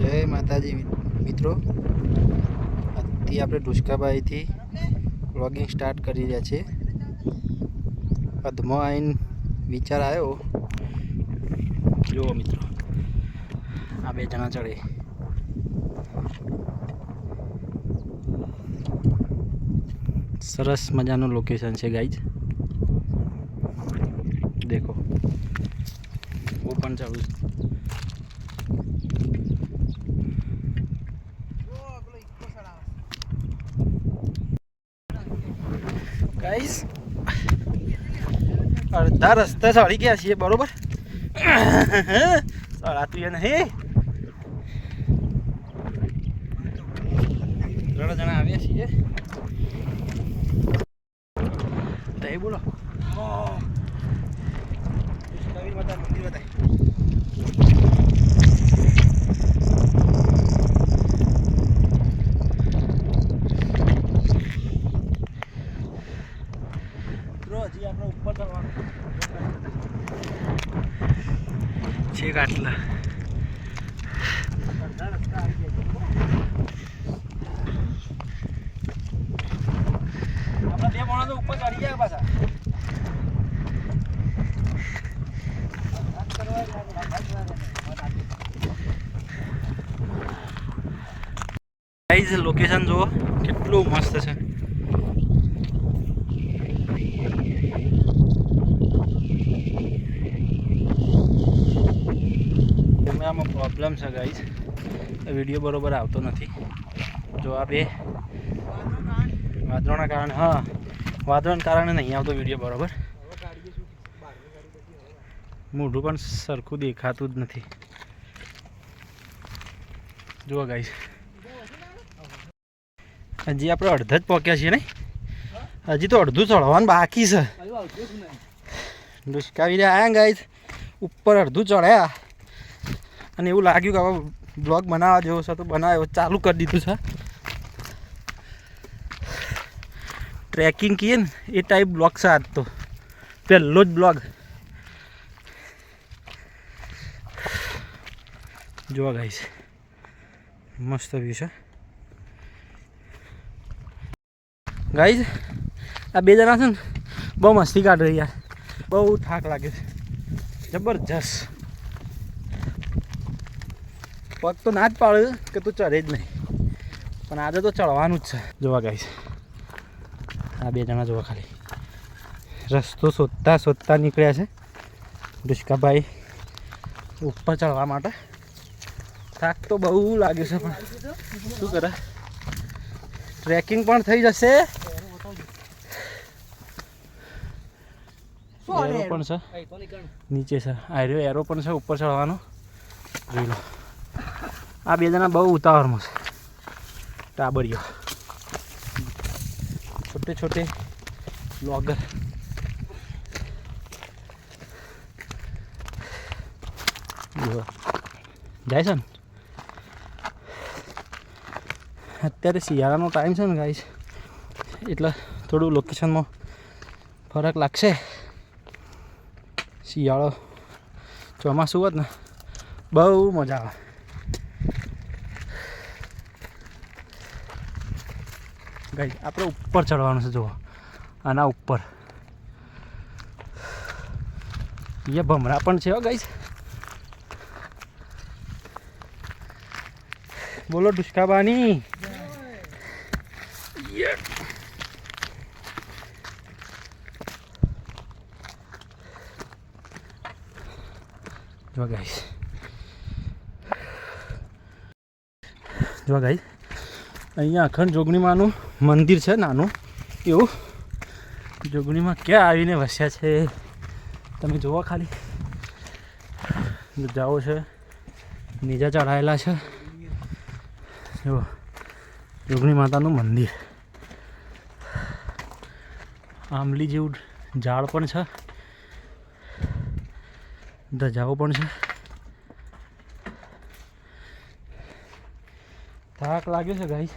જય માતાજી મિત્રો, આજથી આપણે ઢુસકાબાઈથી વ્લોગિંગ સ્ટાર્ટ કરી રહ્યા છીએ. અધમાં આવીને વિચાર આવ્યો, જુઓ મિત્રો, આ બે જણા ચડે. સરસ મજાનું લોકેશન છે ગાઈઝ, દેખો. ઓપન ચાલુ છે. ગાઈસ અડધા રસ્તે ચડી ગયા છીએ, બરોબર? ચડાતું એ નહીં. 3 જણા આવ્યા છીએ. તઈ બોલો, કવિર માતા મંદિર બતાય. હજી આપણે ઉપર ચડવાનું છે. આટલા અડધા રસ્તા આવી ગયા. આપણા 2 માણસો ઉપર ચડી ગયા પાછા. ગાઈઝ લોકેશન જુઓ કેટલું મસ્ત છે. કેમેરામાં પ્રોબ્લેમ છે ગાઈઝ, વિડીયો બરોબર આવતો નથી. જો આ બે વાદળોના કારણે, હા, વાદળોના કારણે નહીં આવતો વિડીયો બરોબર. મોઢું પણ સરખું દેખાતું જ નથી. જુઓ ગાઈઝ, હજી આપણે અડધા જ પહોંચ્યા છીએ નહીં, હજી તો અડધું ચડવાનું બાકી છે. ઢુસકાવી રહ્યા ગાઈઝ, ઉપર અડધું ચડ્યા અને એવું લાગ્યું કે હવે બ્લોગ બનાવવા જેવો છે તો બનાવ્યો, ચાલુ કરી દીધું છે. ટ્રેકિંગ કહીએ ને એ ટાઈપ બ્લોગ છે આજ તો, પહેલો જ બ્લોગ. જોવા ગાઈસ, મસ્ત વ્યૂ છે ગાઈસ. આ 2 જણા છે ને બહુ મસ્તી કાઢ રહી યાર, બહુ થાક લાગે છે જબરજસ્ત. પગ તો ના જ પાડે કે તું ચડે જ નહીં, પણ આજે તો ચડવાનું જ છે. જોવા ગાઈસ, આ 2 જણા જોવા ખાલી રસ્તો શોધતા નીકળ્યા છે ઢુસકાભાઈ ઉપર ચડવા માટે. થાક તો બહુ લાગ્યું છે, પણ શું કરે, ટ્રેકિંગ પણ થઈ જશે. એરો પણ છે નીચે છે, આર્યો એરો પણ છે ઉપર ચડવાનો. જોઈ લો, આ 2 જણા બહુ ઉતાવળમાં છે. ટાબરીઓ છોટે છોટે બ્લોગર. જાય છે ને અત્યારે શિયાળાનો ટાઈમ છે ને ગાઈસ, એટલે થોડું લોકેશનમાં ફરક લાગશે. શિયાળો ચોમાસું હોત ને બહુ મજા આવે. ગાઈસ આપણે ઉપર ચડવાનું છે. જુઓ, આના ઉપર અહીંયા ભમરા પણ છે હો ગાઈસ. બોલો ઢુસકાબાની. જો ગાઈસ, અહીંયા અખંડ જોગણીમાંનું મંદિર છે નાનું એવું. જોગણીમાં ક્યાં આવીને વસ્યા છે તમે જુઓ ખાલી. જાઓ છે, નીચે ચઢાયેલા છે. જો જોગણી માતાનું મંદિર, આંબલી જેવું ઝાડ પણ છે, ધજાઓ પણ છે. થાક લાગ્યો છે ગાઈસ,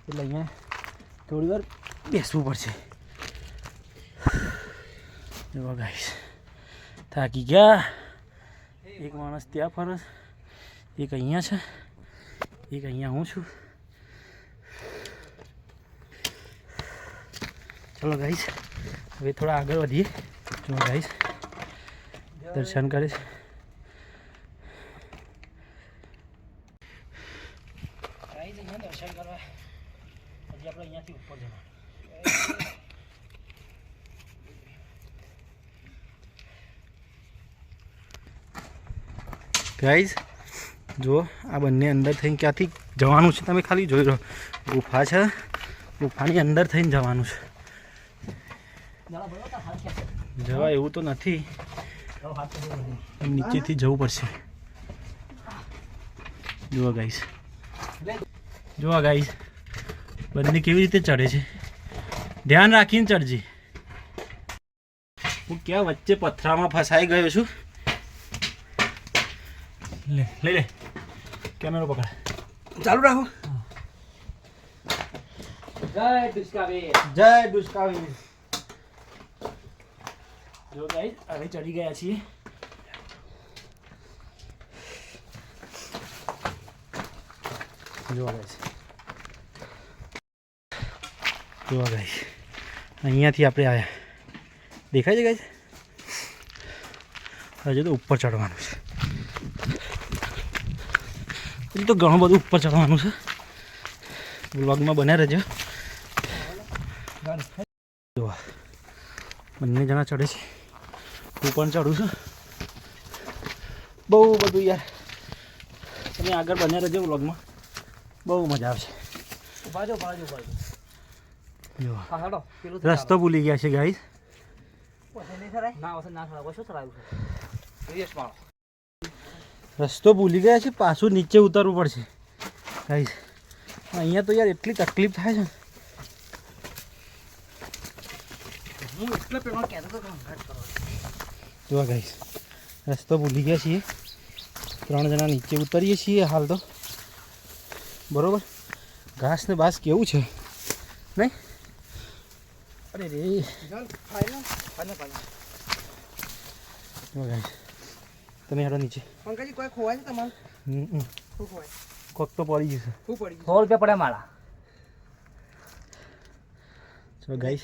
એટલે અહીંયા થોડી વાર બેસવું પડશે. જો ગાઈસ, થાકી ગયા. એક માણસ ત્યાં ફરસ, એક અહીંયા છે. એક અહીંયા હું છું. ચલો ગાઈસ હવે થોડા આગળ વધીએ. જો ગાઈસ દર્શન કરીશ. ગાઈસ અહીંયા દર્શન કરવા હજી આપણે અહીંયાથી ઉપર જવાનું. ગાઈસ જુઓ આ બંને અંદર થઈને ક્યાંથી જવાનું છે તમે ખાલી જોઈ લો. ગુફા છે, ગુફાની અંદર થઈને જવાનું છે. જવા એવું તો નથી, નીચેથી જવું પડશે. જુઓ ગાઈસ, જુઓ ગાઈસ બંને કેવી રીતે ચડે છે. ધ્યાન રાખીને ચડજે. હું ક્યાં વચ્ચે પથરામાં ફસાઈ ગયો છું. લે લઈ લે કેમેરો પકડ. ચાલુ રાખો. જય દુષ્કાવીર, જય દુષ્કાવીર. જો ગાઈસ હવે ચડી ગયા છીએ. જો ગાઈસ, જો ગાઈસ અહીંયાથી આપણે આવ્યા. દેખાય છે ગાઈસ? હજુ તો ઉપર ચડવાનું છે. તો ઘણું બધું ઉપર ચડવાનું છે. વ્લોગમાં બન્યા રહેજો. બંને જણા ચડે છે, હું પણ ચડું છું. બહુ બધું યાર, તમે આગળ બન્યા રહેજો વ્લોગમાં, બહુ મજા આવશે. જો રસ્તો ભૂલી ગયા છે ગાઈસ. રસ્તો ભૂલી ગયા છે, પાછું નીચે ઉતરવું પડશે ગાઈસ. અહીંયા તો યાર એટલી તકલીફ થાય છે. જો ગાઈસ રસ્તો ભૂલી ગયા છીએ. 3 જણા નીચે ઉતરીએ છીએ હાલ તો. બરોબર, ઘાસ ને બાસ કેવું છે નહીં? અરે રે ગાઈસ તમે હેડો નીચે. પંકજી કોઈ ખોવાય છે તમારે? કોક તો પડી જશે. 100 રૂપિયા પડે મારા. ચલો ગાઈસ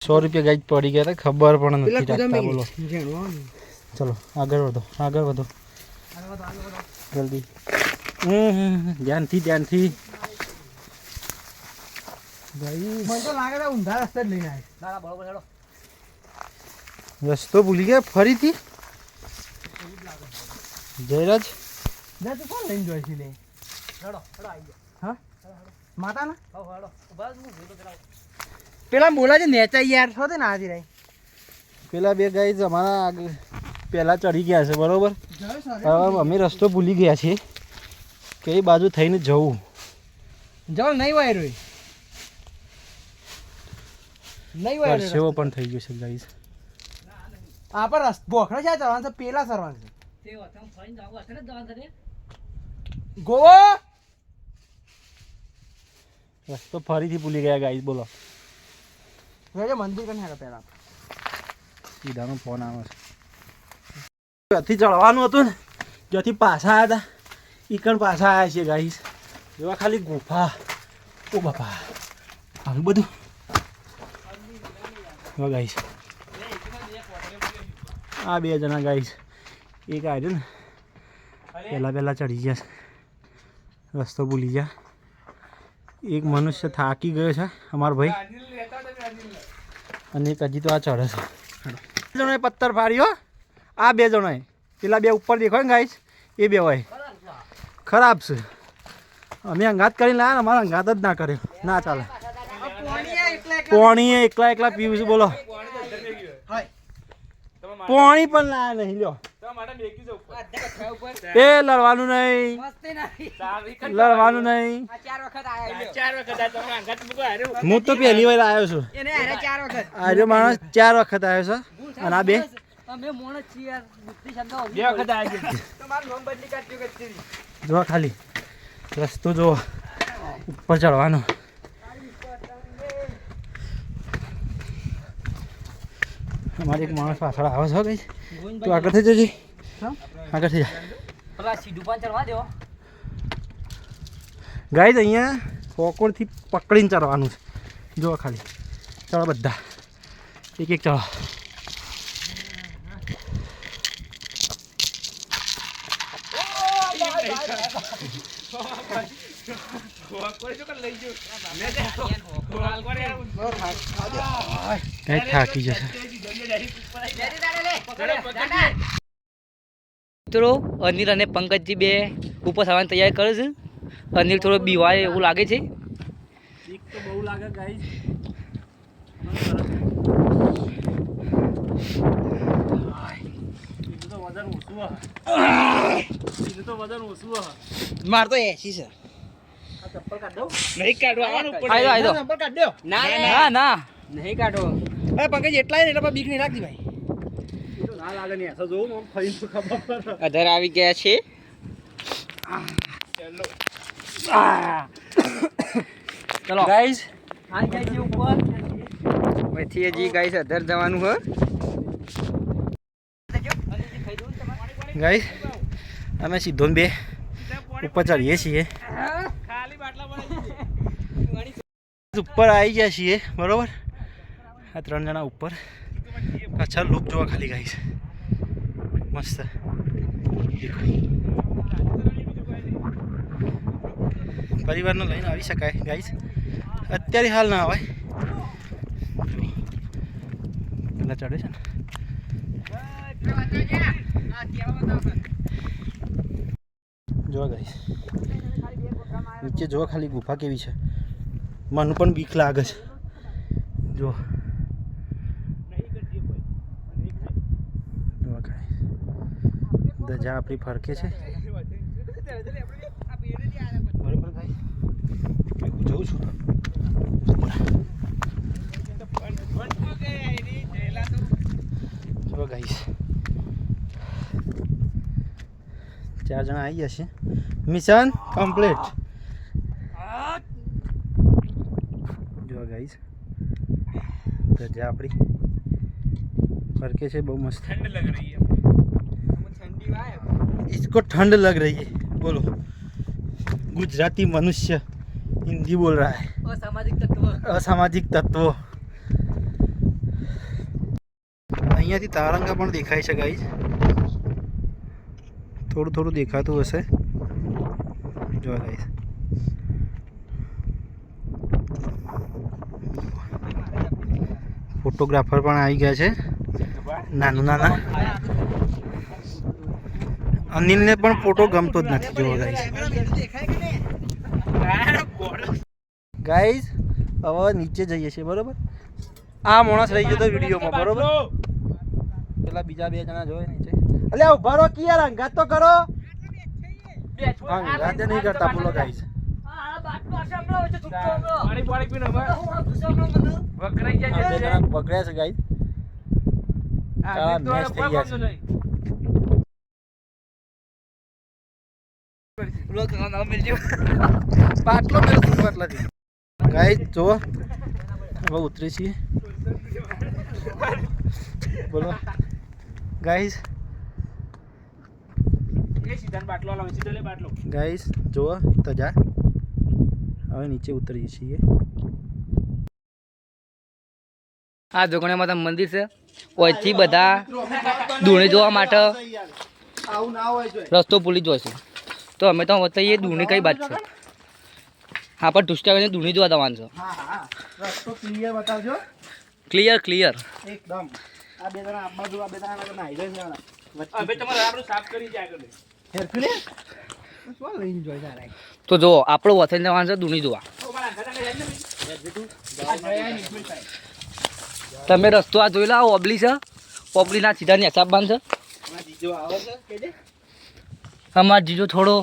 100 રૂપિયા ગાઈસ પડી ગયા હતા, ખબર પણ નથી રાખતા. બોલો ચલો આગળ વધો, આગળ વધો જલ્દી. ધ્યાનથી ધ્યાનથી ગાઈસ. મને તો લાગે છે ઊંધા રસ્તે જ લઈને આવ્યા. ના બરોબર હેડો. રસ્તો ભૂલી ગયા ફરીથી. જયરાજ જા તું કોણ લઈને જોઈ છે લે? હેડો હેડો આવી ગયો. હા માતા ના હેડો બસ હું ભૂલો કરાવ. પેલા બોલા છે નેચા યાર છો તે ના આજી રહી. પેલા બે ગાઈસ અમારા પહેલા ચડી ગયા છે બરોબર. હવે અમે રસ્તો ભૂલી ગયા છીએ કઈ બાજુ થઈને જવું. જવું નહીં વાય રોય નહીં વાય સેવો પણ થઈ ગયો છે ગાઈસ. આ પર બોખડા છે ચડવાનું છે, પેલા સરવાનું છે. તે ઓથમ ફરીને જાવ હશે ને જવાનું છે ગોવો. રસ્તો ફરીથી ભૂલી ગયા ગાઈસ. બોલો રેજો મંદિર કને હેડો. પહેલા સીધાનો ફોન આવે છે. ત્યાંથી ચડવાનું હતું ને, જ્યાંથી પાછા આવ્યા હતા ઈકણ પાછા આવ્યા છીએ ગાઈસ. જોવા ખાલી ગુફા. ઓ બાપા આવું બધું જો ગાઈસ. આ બે જણા ગાઈસ, એક આવ્યો ને પહેલાં ચડી ગયા છે, રસ્તો ભૂલી ગયા. એક મનુષ્ય થાકી ગયો છે અમારો ભાઈ, અને એક હજી તો આ ચડે છે. બે જણાએ પથ્થર ફાડ્યો. આ બે જણાએ, પેલા બે ઉપર દેખાય ને ગાઈસ, એ બે હોય ખરાબ છે. અમે અંગાત કરીને લાયા ને, અમારા અંગાત જ ના કર્યો. ના ચાલે. પોણીએ એકલા એકલા પીવું છે. બોલો પોણી પણ લાયા નહીં. લ્યો એ લડવાનું નહીં, લડવાનું નહીં. હું તો પહેલી વાર આવ્યો છું. આજે માણસ 4 વખત આવ્યો છે. અને આ બે જો ખાલી રસ્તો જો ઉપર ચડવાનો. અમારે એક માણસ પાછળ આવે છે. ગઈ તું આગળ થઈ જજે, આગળ થઈ જા. ગાઈઝ અહીંયા પોકોરથી પકડીને ચડવાનું છે. જો ખાલી ચલો બધા એક એક ચલો. થાકી જશે મિત્રો. અનિલ અને પંકજજી બે ઉપર થવાની તૈયારી કરે છે. અનિલ થોડો બીવાય એવું લાગે છે. તો બહુ લાગે ગાઈઝ. માર તો 80 છે. ચપ્પલ કાઢ દઉં. નહીં કાઢવા આવવાનું ચપ્પલ કાઢ દો. ના ના નહીં કાઢો. અરે પંકજ એટલા એટલે બીક નહીં લાગતી ભાઈ. ના લાગે નહીં એસો જોઉં આમ ફરી તો ખબર પડે. અધર આવી ગયા છે. ચલો ગાઈઝ આ જાય છે ઉપર. પછી હજી ગાઈસ અધર જવાનું હે. ગાઈઝ અમે સીધો ને બે ઉપર ચડીએ છીએ. ઉપર આવી ગયા છીએ બરોબર. આ 3 જણા ઉપર. પાછળ લુક જોવા ખાલી ગાઈઝ મસ્ત. પરિવારને લઈને આવી શકાય ગાઈઝ. અત્યારે હાલ ના આવાય. પેલા ચડે છે ને. જો ગાઈઝ નીચે જો ખાલી ગુફા કેવી છે. મને પણ બીક લાગે છે. જો ધજા આપણી ફરકે છે બરોબર ભાઈ. હું જઉં છું. ચલો ગાઈસ 4 જણા આવી ગયા છે. Mission complete. જો ગાઈસ ધજા આપણી ફરકે છે. બહુ मस्त ठंड लग रही है. इसको ठंड लग रही है. बोलो गुजराती मनुष्य हिंदी बोल रहा है. असामाजिक तत्व. અહીંયાથી તારંગા પણ દેખાય છે ગાઈસ. થોડું થોડું દેખાતું હશે. જો ગાઈસ ફોટોગ્રાફર પણ આવી ગયા છે નાના નાના. અનિલને પણ ફોટો ગમતો જ નથી. જોવા ગાઈઝ હવે નીચે જઈએ છીએ બરોબર. આ માણસ રહી ગયો તો વિડીયોમાં બરોબર. પેલા બીજા 2 જણા જોયે નીચે. અલ્યા ઉભા રહો કે યાર અંગાત તો કરો. અંગાત નહીં કરતા બોલો ગાઈઝ. પકડ્યા છે ગાઈઝ. મેચ થઈ ગયા છે. પાટલો પાટલાથી ગાઈઝ જો હવે ઉતરી છીએ બોલો ગાઈઝ. ગાઈઝ જુઓ તજા હવે નીચે ઉતરીએ છીએ. આ જોગણી માતા મંદિર છે. ઓયથી બધા ધૂણી જોવા માટે રસ્તો ભૂલી જોઈશું. તો અમે તો બતાવીએ ધૂણી કઈ બાજુ છે. હા પણ ટુસ્ટાવીને ધૂણી જોવા જવાનું છે. રસ્તો ક્લિયર બતાવજો. ક્લિયર ક્લિયર એકદમ. આ 2 જણા આ બાજુ આ 2 જણા નાઈ જાય છે. હવે તમારે આપણું સાફ કરી જાય આગળ હેરફીને શું લઈને જોઈ જાય. તો જો આપણો વથન જવાનું છે ધૂણી જોવા. તમે રસ્તો આ જોઈ લો. ઓબલી છે. ઓબલીના સીધાની હિસાબ બાંધ છે. અમારો જીજો થોડો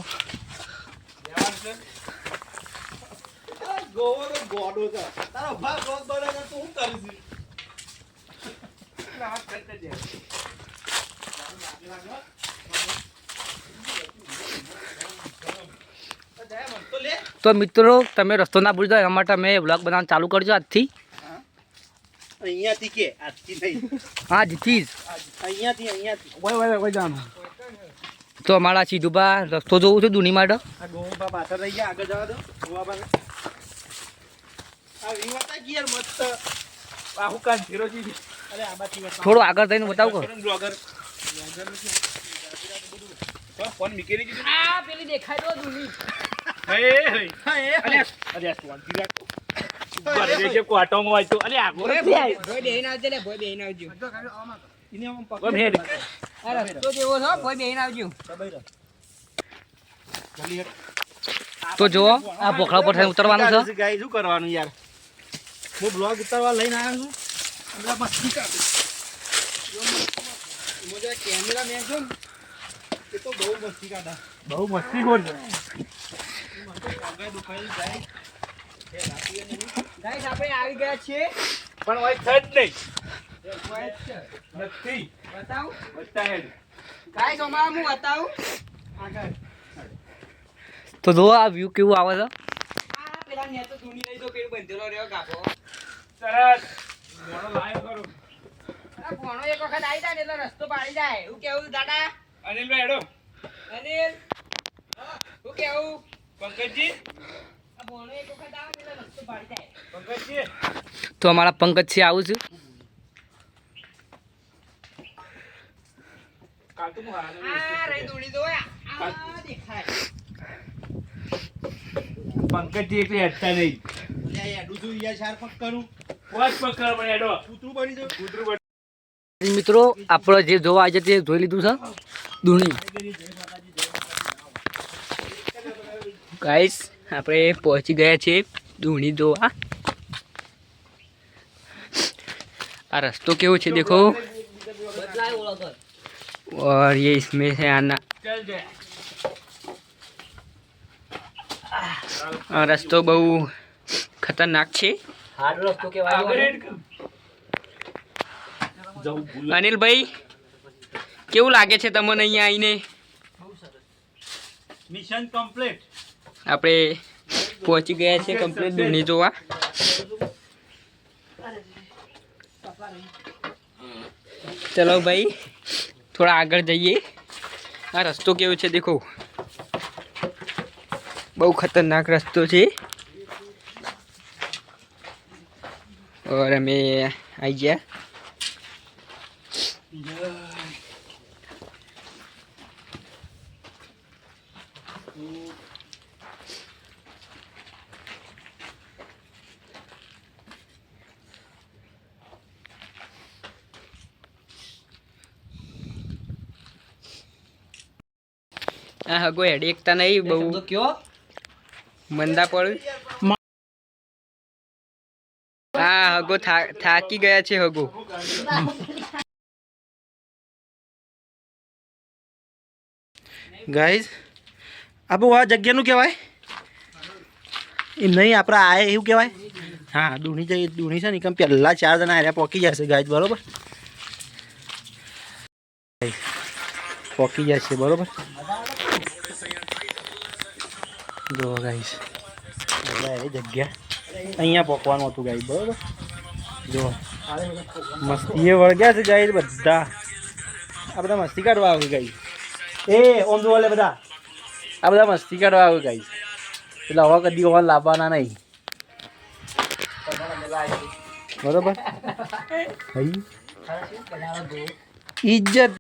તો મિત્રો તમે રસ્તો ના ભૂલતા એના માટે અમે વ્લોગ બનાવવાનું ચાલુ કરજો આજથી. અહીંયાથી કે આજથી નહીં. આજથી જ અહીંયાથી ઓય જવાનું તો અમારા સીધુભા રસ્તો જોવું છે દૂની માટે. આ ગોવા પાછળ રહી ગયા, આગળ જવા દો. ગોવા પાસે આ વી વાતા ગિયર મસ્ત આહુ કાન ફેરોજી અરે આ બાકી વાત થોડું આગળ થઈને બતાવું કહો. બ્લોગર ફોન મૂકેલી દીધું. આ પેલી દેખાય તો દૂની. હે હે અરે અરે શાંતિ રાખો. બરે જે કોટોમાં વાંચો. અરે આગો રે ભાઈ. ભોય બેહીને આવજો લે, ભોય બેહીને આવજો. ઇને આમ ઓમ હેડ. આ રસ્તો જેવો છે, ભોય બેહીને આવજો. તો જો આ પોખરા પર થઈને ઉતરવાનું છે. ગાઈ શું કરવાનું યાર, હું બ્લોગ ઉતારવા લઈને આવ્યો છું. અંદર મસ્તી કાઢું. મજા કેમેરા મેન છો ને એ તો બહુ મસ્તી કાઢા. બહુ મસ્તી ખોર છે. આગળ દુખાઈ જાય. ગાઈસ આપણે આવી ગયા છીએ. પણ ઓય થડ નહીં. ભોય છે. નથી. બતાવું બતા હેડ. ગાઈસ અમારા હું બતાવું. આગળ તો જો આ વ્યૂ કેવું આવે છે. આ પેલા ને તો દૂની લઈ દો, પેલું બંધેલો રહ્યો ગાભો. સરસ. મોણો લાયો કરો. આ ભોણો એક વખત આવી જાય ને એટલે રસ્તો પાડી જાય. હું કેવું દાદા? અનિલભાઈ હેડો. અનિલ હું કેવું? પંકજજી. આ ભોણો એક વખત આવે ને એટલે રસ્તો પાડી જાય. પંકજજી. તો અમારા પંકજ છે આવું છું. કાલ તો હું હારે આ રહી દોડી દો આ દેખાય. પંકજજી એકલી હેડતા નહીં. લે યાર દૂધું યાર ચાર પગ કરું. પોચ પકડ પણ હેડો. કૂતરું બની જાવ. કૂતરું બન. મિત્રો આપણે જે જોવા આવી છે તે જોઈ લીધું છે દૂણી. ગાઈસ આપણે પહોંચી ગયા છીએ દૂણી જોવા. આ રસ્તો કેવો છે દેખો. और ये इसमें से आना. ચાલ જા. આ રસ્તો બહુ ખતરનાક છે. આગળ હેડ કર. જવું ભૂલ. અનિલભાઈ કેવું લાગે છે તમને અહીંયા આવીને? Mission complete. આપણે પહોંચી ગયા છે કમ્પ્લીટ દૂણી જોવા. ચલો ભાઈ થોડા આગળ જઈએ. આ રસ્તો કેવો છે દેખો, બહુ ખતરનાક રસ્તો છે. और અમે આવી ગયા. આ હગો હેડ એકતા નહીં, બહુ મંદા પડ્યું. હા હગો થાકી ગયા છે હગો. ગાઈઝ આ બહુ આ જગ્યાનું કહેવાય એમ નહીં, આપણે આ એવું કહેવાય. હા દૂણી જઈએ, દૂણી છે ને કેમ પહેલાં 4 જણા આર્યા પોકી જશે ગાઈઝ, બરોબર પોકી જશે બરોબર. જો ગાઈઝ એ જગ્યા અહીંયા પોકવાનું હતું ગાઈઝ, બરોબર. જો મસ્તી એ વળગ્યા છે ગાઈઝ બધા. આ બધા મસ્તી કાઢવા આવે ગાઈઝ. એ ઓમ જોવા લે બધા, આ બધા મસ્તી કાઢવા આવે ગાઈઝ. એટલે હવે કદી ઓન લાવવાના નહીં, બરોબર. ઇજ્જત